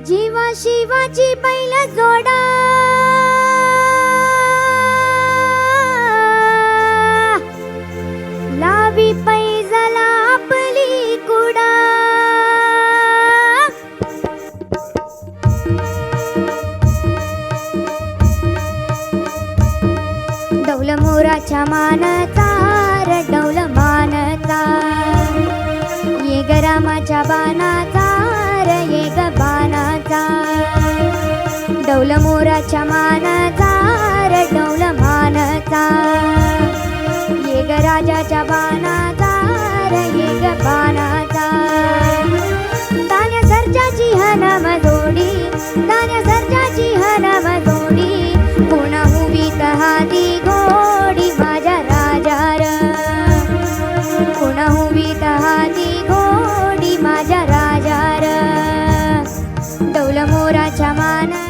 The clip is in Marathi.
जीवा शिवाची बैल जोडा, लावी पैजला आपली कुडा। डौल मोराच्या मानचा र डौल मानचा, ये ग रामाच्या बाणाचा र ये ग बाणाचा। डौल मोराच्या मानचा र डौल मानचा, ये ग राजाच्या बाणाचा र ये ग बाणाचा। तान्या सर्जाची हनम जोडी, तान्या सर्जाची हनम जोडी, पुन्हा उभीत हाती घोडी माझ्या राजार। पुन्हा उभीत हाती घोडी माझ्या राजार। डौल मोराच्या माना